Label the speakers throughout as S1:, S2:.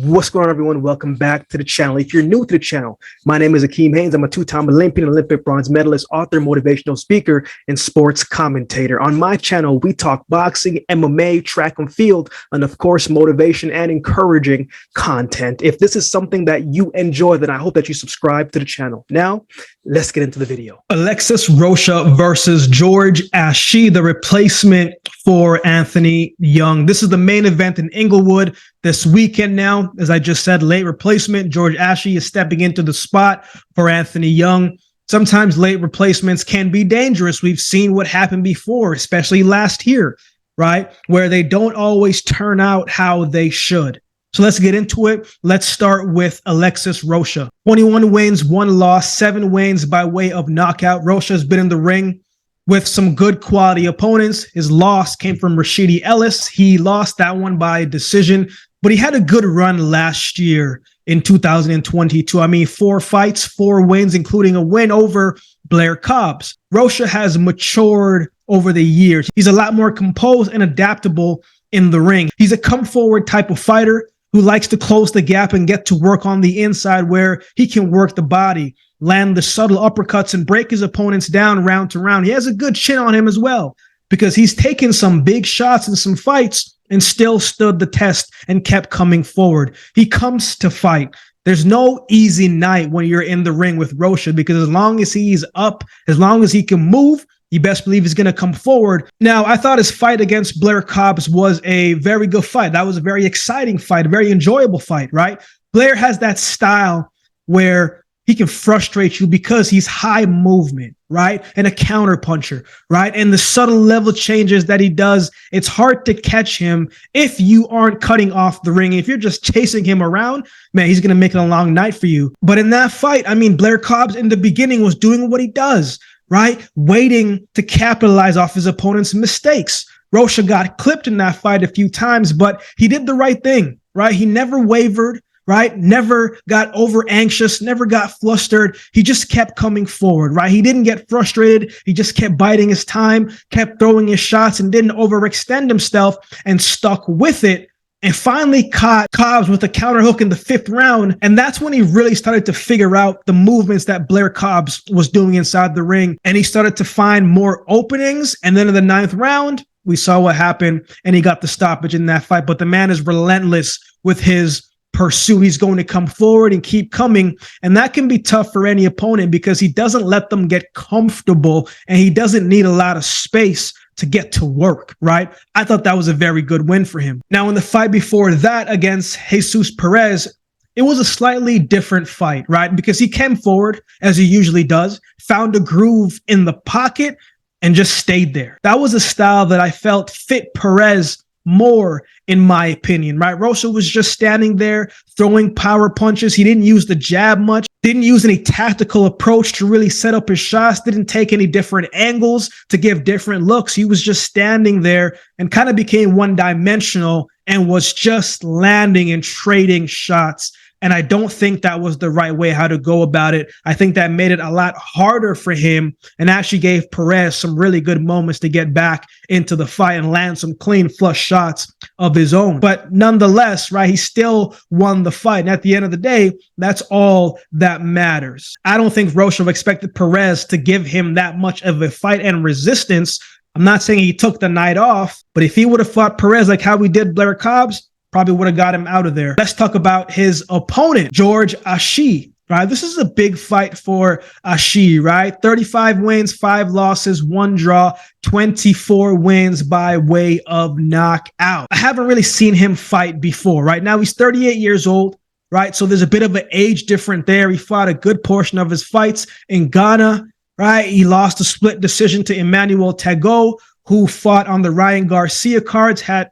S1: What's going on, everyone? Welcome back to the channel. If you're new to the channel, my name is AkeemHaynes. I'm a two-time Olympian, Olympic bronze medalist, author, motivational speaker, and sports commentator. On my channel, we talk boxing, MMA, track and field, and of course, motivation and encouraging content. If this is something that you enjoy, then I hope that you subscribe to the channel. Now, let's get into the video. Alexis Rocha versus George Ashie, the replacement for Anthony Young. This is the main event in Inglewood this weekend now. As I just said, late replacement. George Ashie is stepping into the spot for Anthony Young. Sometimes late replacements can be dangerous. We've seen what happened before, especially last year, right? Where they don't always turn out how they should. So let's get into it. Let's start with Alexis Rocha. 21 wins, 1 loss, 7 wins by way of knockout. Rocha has been in the ring with some good quality opponents. His loss came from Rashidi Ellis. He lost that one by decision, but he had a good run last year in 2022. I mean, 4 fights, 4 wins, including a win over Blair Cobbs. Rocha has matured over the years. He's a lot more composed and adaptable in the ring. He's a come forward type of fighter who likes to close the gap and get to work on the inside where he can work the body, land the subtle uppercuts, and break his opponents down round to round. He has a good chin on him as well because he's taken some big shots in some fights and still stood the test and kept coming forward. He comes to fight. There's no easy night when you're in the ring with Rocha because as long as he's up, as long as he can move, you best believe he's going to come forward. Now, I thought his fight against Blair Cobbs was a very good fight. That was a very exciting fight, a very enjoyable fight, right? Blair has that style where he can frustrate you because he's high movement, right? And a counter puncher, right? And the subtle level changes that he does, it's hard to catch him if you aren't cutting off the ring. If you're just chasing him around, man, he's going to make it a long night for you. But in that fight, I mean, Blair Cobbs in the beginning was doing what he does, right? Waiting to capitalize off his opponent's mistakes. Rocha got clipped in that fight a few times, but he did the right thing, right? He never wavered, right? Never got over anxious, never got flustered. He just kept coming forward, right? He didn't get frustrated. He just kept biding his time, kept throwing his shots and didn't overextend himself and stuck with it. And finally caught Cobbs with a counter hook in the 5th round. And that's when he really started to figure out the movements that Blair Cobbs was doing inside the ring. And he started to find more openings. And then in the 9th round, we saw what happened and he got the stoppage in that fight. But the man is relentless with his pursuit. He's going to come forward and keep coming. And that can be tough for any opponent because he doesn't let them get comfortable and he doesn't need a lot of space to get to work, right? I thought that was a very good win for him. Now, in the fight before that against Jesus Perez, it was a slightly different fight, right? Because he came forward, as he usually does, found a groove in the pocket, and just stayed there. That was a style that I felt fit Perez more, in my opinion, right? Rocha was just standing there, throwing power punches. He didn't use the jab much, didn't use any tactical approach to really set up his shots, didn't take any different angles to give different looks. He was just standing there and kind of became one-dimensional and was just landing and trading shots. And I don't think that was the right way how to go about it. I think that made it a lot harder for him and actually gave Perez some really good moments to get back into the fight and land some clean flush shots of his own. But nonetheless, right, he still won the fight. And at the end of the day, that's all that matters. I don't think Rocha expected Perez to give him that much of a fight and resistance. I'm not saying he took the night off, but if he would have fought Perez like how we did Blair Cobbs, probably would have got him out of there. Let's talk about his opponent, George Ashie, right? This is a big fight for Ashie, right? 35 wins, 5 losses, 1 draw, 24 wins by way of knockout. I haven't really seen him fight before, right? Now he's 38 years old, right? So there's a bit of an age difference there. He fought a good portion of his fights in Ghana, right? He lost a split decision to Emmanuel Tago, who fought on the Ryan Garcia cards, had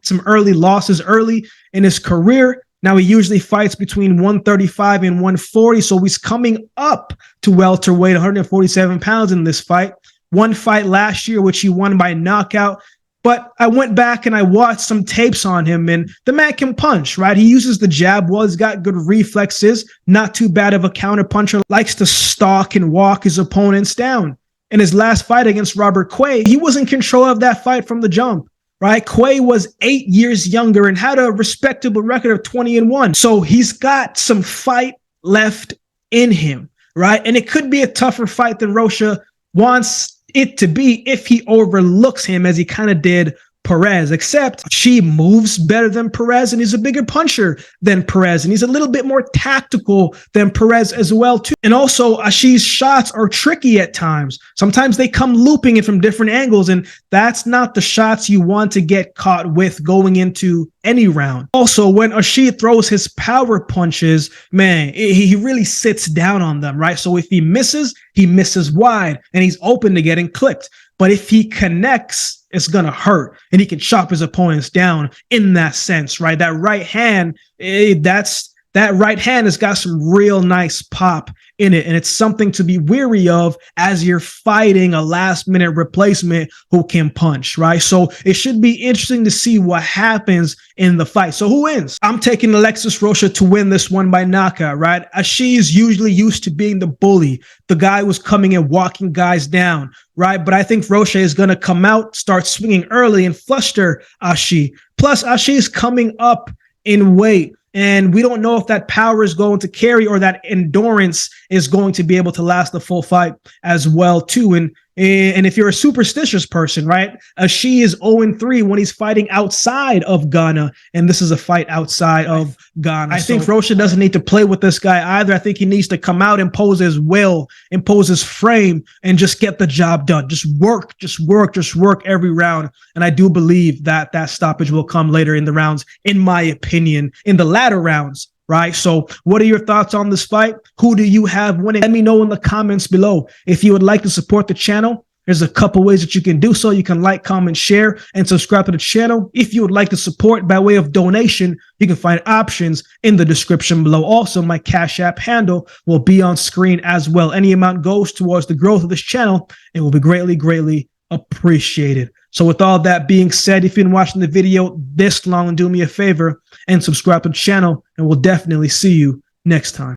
S1: some early losses early in his career. Now he usually fights between 135 and 140, so he's coming up to welterweight, 147 pounds in this fight. One fight last year, which he won by knockout. But I went back and I watched some tapes on him, and the man can punch, right? He uses the jab well. He's got good reflexes, not too bad of a counter puncher, likes to stalk and walk his opponents down. In his last fight against Robert Quay, he was in control of that fight from the jump. right? Quay was 8 years younger and had a respectable record of 20-1. So he's got some fight left in him, right? And it could be a tougher fight than Rocha wants it to be if he overlooks him as he kind of did Perez, except she moves better than Perez, and he's a bigger puncher than Perez, and he's a little bit more tactical than Perez as well too. And also Ashie's shots are tricky at times. Sometimes they come looping it from different angles, and that's not the shots you want to get caught with going into any round. Also, when Ashie throws his power punches, man, he really sits down on them, right? So if he misses wide, and he's open to getting clipped. But if he connects, it's going to hurt, and he can chop his opponents down in that sense, right? That right hand, that right hand has got some real nice pop in it, and it's something to be weary of as you're fighting a last-minute replacement who can punch, right? So it should be interesting to see what happens in the fight. So who wins? I'm taking Alexis Rocha to win this one by knockout, right? Ashie is usually used to being the bully, the guy who's coming and walking guys down, right? But I think Rocha is going to come out, start swinging early, and fluster Ashie. Plus, Ashie is coming up in weight, and we don't know if that power is going to carry or that endurance is going to be able to last the full fight as well too. And if you're a superstitious person, right, Ashie is 0-3 when he's fighting outside of Ghana, and this is a fight outside of Ghana. I think Rocha doesn't need to play with this guy either. I think he needs to come out, impose his will, impose his frame, and just get the job done. Just work every round. And I do believe that that stoppage will come later in the rounds, in my opinion, in the latter rounds. Right. So what are your thoughts on this fight? Who do you have winning? Let me know in the comments below. If you would like to support the channel, there's a couple ways that you can do so. You can like, comment, share, and subscribe to the channel. If you would like to support by way of donation, you can find options in the description below. Also, my Cash App handle will be on screen as well. Any amount goes towards the growth of this channel. It will be greatly, greatly appreciated. So with all that being said, if you've been watching the video this long, do me a favor and subscribe to the channel, and we'll definitely see you next time.